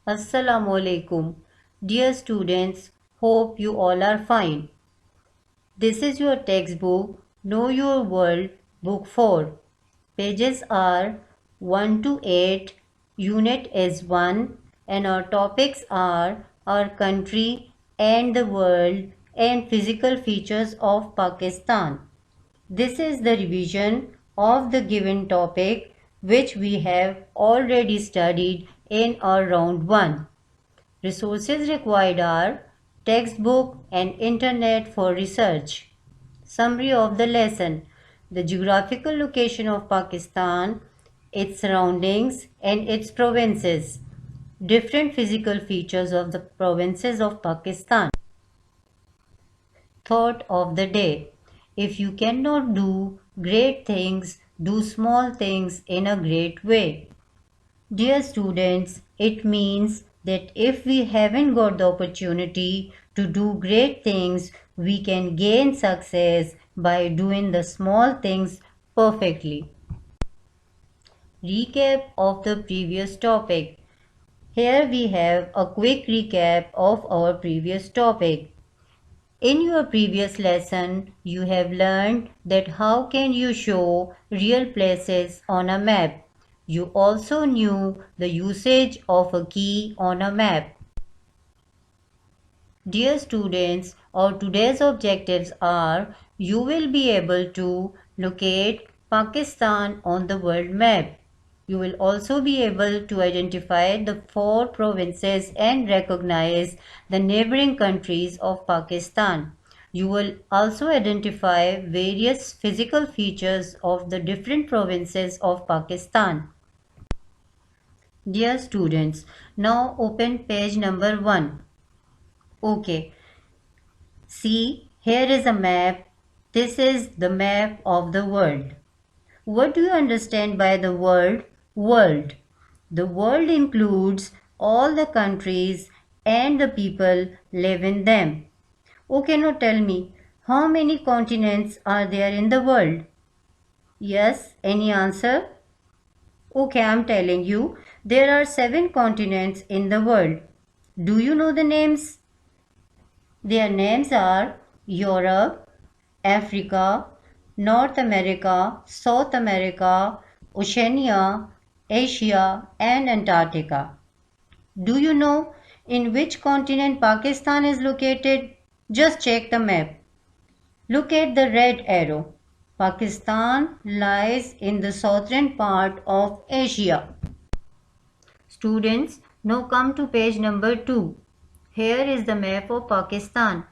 Assalamu alaikum. Dear students, hope you all are fine. This is your textbook Know Your World, Book 4. Pages are 1 to 8, Unit is 1, and our topics are our country and the world and physical features of Pakistan. This is the revision of the given topic which we have already studied in our round 1. Resources required are textbook and internet for research. Summary of the lesson. The geographical location of Pakistan, its surroundings and its provinces. Different physical features of the provinces of Pakistan. Thought of the day. If you cannot do great things, do small things in a great way. Dear students, it means that if we haven't got the opportunity to do great things, we can gain success by doing the small things perfectly. Recap of the previous topic. Here we have a quick recap of our previous topic. In your previous lesson, you have learned that how can you show real places on a map. You also knew the usage of a key on a map. Dear students, our today's objectives are you will be able to locate Pakistan on the world map. You will also be able to identify the 4 provinces and recognize the neighboring countries of Pakistan. You will also identify various physical features of the different provinces of Pakistan. Dear students, now open page number 1. Okay, see, here is a map. This is the map of the world. What do you understand by the word world? The world includes all the countries and the people live in them. Okay, now tell me, how many continents are there in the world? Yes, any answer? Okay, I'm telling you, there are 7 continents in the world. Do you know the names? Their names are Europe, Africa, North America, South America, Oceania, Asia and Antarctica. Do you know in which continent Pakistan is located? Just check the map. Look at the red arrow. Pakistan lies in the southern part of Asia. Students, now come to page number 2. Here is the map of Pakistan.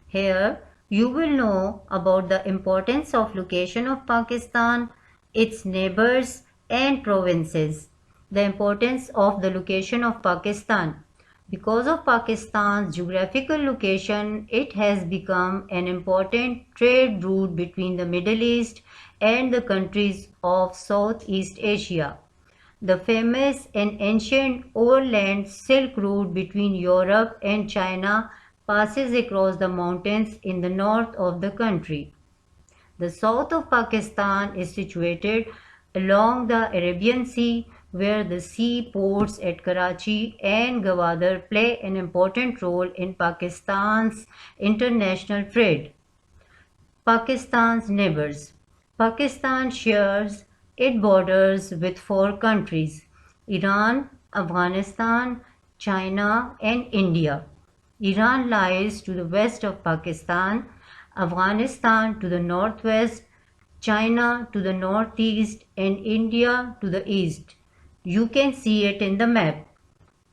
Here you will know about the importance of location of Pakistan, its neighbors and provinces. The importance of the location of Pakistan. Because of Pakistan's geographical location, it has become an important trade route between the Middle East and the countries of Southeast Asia. The famous and ancient overland Silk Route between Europe and China passes across the mountains in the north of the country. The south of Pakistan is situated along the Arabian Sea, where the seaports at Karachi and Gwadar play an important role in Pakistan's international trade. Pakistan's neighbors. Pakistan shares its borders with 4 countries: Iran, Afghanistan, China and India. Iran lies to the west of Pakistan, Afghanistan to the northwest, China to the northeast and India to the east. You can see it in the map.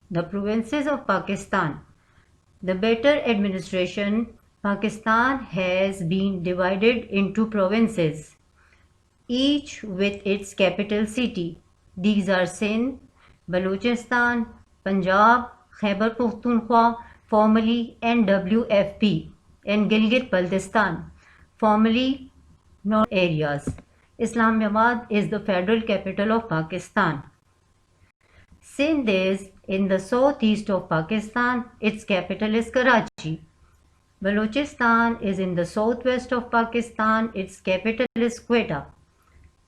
The provinces of Pakistan. The better administration, Pakistan has been divided into provinces, each with its capital city. These are Sindh, Balochistan, Punjab, Khyber Pakhtunkhwa, formerly NWFP, and Gilgit-Baltistan, formerly North areas. Islamabad is the federal capital of Pakistan. Sindh is in the southeast of Pakistan. Its capital is Karachi. Balochistan is in the southwest of Pakistan. Its capital is Quetta.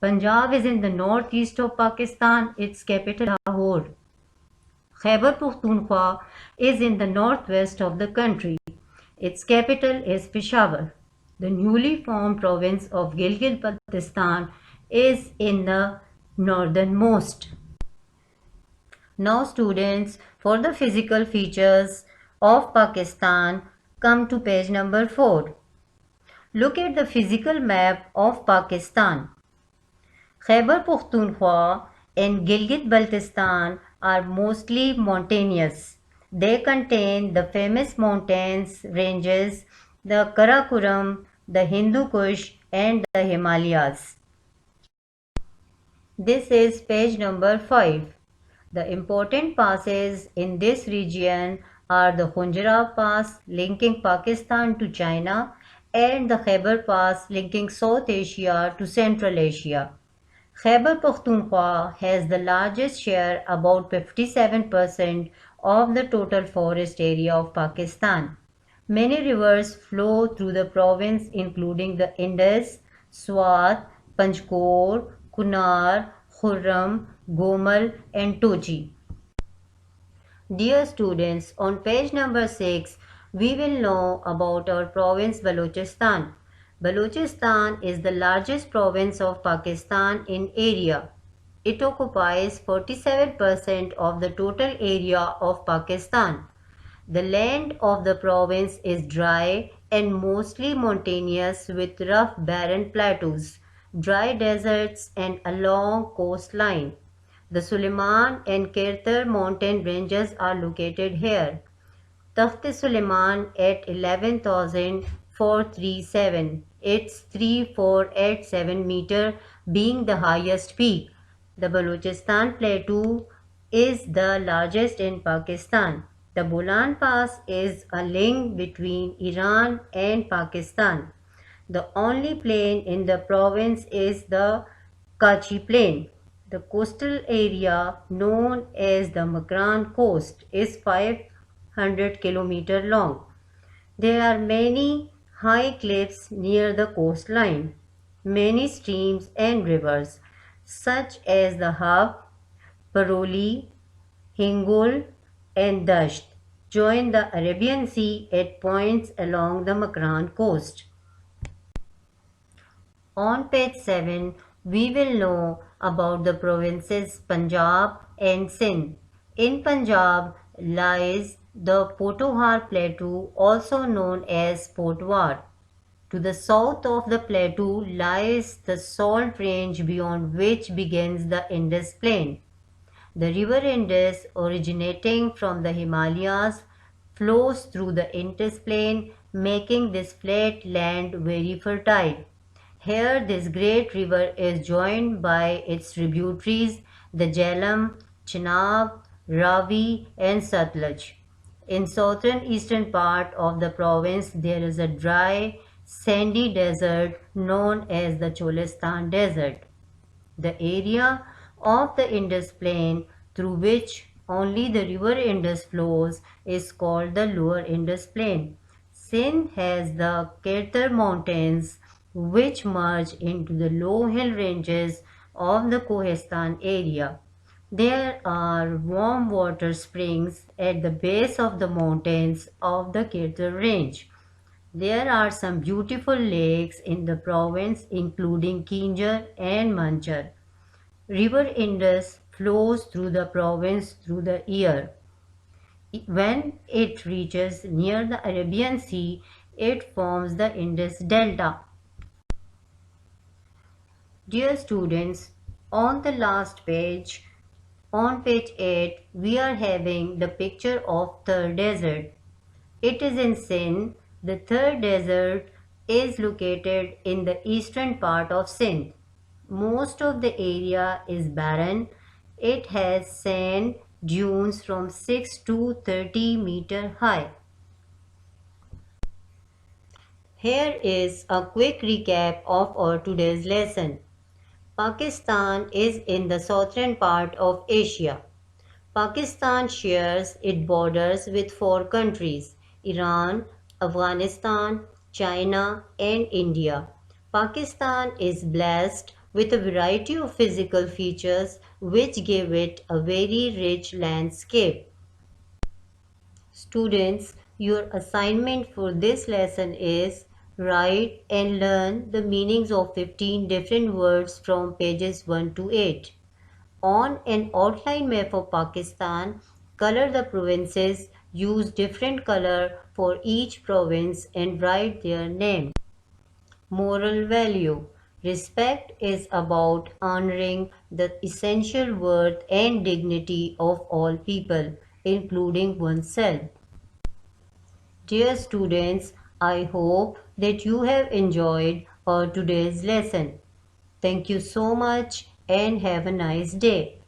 Punjab is in the northeast of Pakistan. Its capital is Lahore. Khyber Pakhtunkhwa is in the northwest of the country. Its capital is Peshawar. The newly formed province of Gilgit-Baltistan is in the northernmost. Now students, for the physical features of Pakistan, come to page number 4. Look at the physical map of Pakistan. Khyber Pakhtunkhwa and Gilgit-Baltistan are mostly mountainous. They contain the famous mountains ranges, the Karakoram, the Hindu Kush and the Himalayas. This is page number 5. The important passes in this region are the Khunjerab Pass linking Pakistan to China and the Khyber Pass linking South Asia to Central Asia. Khyber Pakhtunkhwa has the largest share, about 57% of the total forest area of Pakistan. Many rivers flow through the province including the Indus, Swat, Panjkor, Kunar, Khurram, Gomal and Tochi. Dear students, on page number 6, we will know about our province Balochistan. Balochistan is the largest province of Pakistan in area. It occupies 47% of the total area of Pakistan. The land of the province is dry and mostly mountainous with rough barren plateaus, dry deserts and a long coastline. The Suleiman and Kirtar mountain ranges are located here. Takht-e-Suleiman at 11,437. It's 3487 meter being the highest peak. The Balochistan Plateau is the largest in Pakistan. The Bolan Pass is a link between Iran and Pakistan. The only plain in the province is the Kachi Plain. The coastal area known as the Makran Coast is 500 km long. There are many high cliffs near the coastline. Many streams and rivers such as the Haf, Paroli, Hingol and Dasht join the Arabian Sea at points along the Makran coast. On page 7, we will know about the provinces Punjab and Sindh. In Punjab lies the Potohar Plateau, also known as Potwar. To the south of the plateau lies the salt range beyond which begins the Indus Plain. The river Indus, originating from the Himalayas, flows through the Indus Plain, making this flat land very fertile. Here this great river is joined by its tributaries, the Jhelum, Chenab, Ravi and Satluj. In southern eastern part of the province there is a dry, sandy desert known as the Cholistan Desert. The area of the Indus Plain through which only the river Indus flows is called the Lower Indus Plain. Sindh has the Kirtar Mountains which merge into the low hill ranges of the Kohistan area. There are warm water springs at the base of the mountains of the Kirtar range. There are some beautiful lakes in the province including Kinjar and Manchar. River Indus flows through the province through the year. When it reaches near the Arabian Sea, it forms the Indus Delta. Dear students, on the last page, on page 8, we are having the picture of Thar Desert. It is in Sindh. The Thar Desert is located in the eastern part of Sindh. Most of the area is barren. It has sand dunes from 6 to 30 meter high. Here is a quick recap of our today's lesson. Pakistan is in the southern part of Asia. Pakistan shares its borders with 4 countries: Iran, Afghanistan, China and India. Pakistan is blessed with a variety of physical features which give it a very rich landscape. Students, your assignment for this lesson is write and learn the meanings of 15 different words from pages 1 to 8. On an outline map of Pakistan, color the provinces, use different color for each province and write their name. Moral value. Respect is about honoring the essential worth and dignity of all people, including oneself. Dear students, I hope that you have enjoyed our today's lesson. Thank you so much and have a nice day.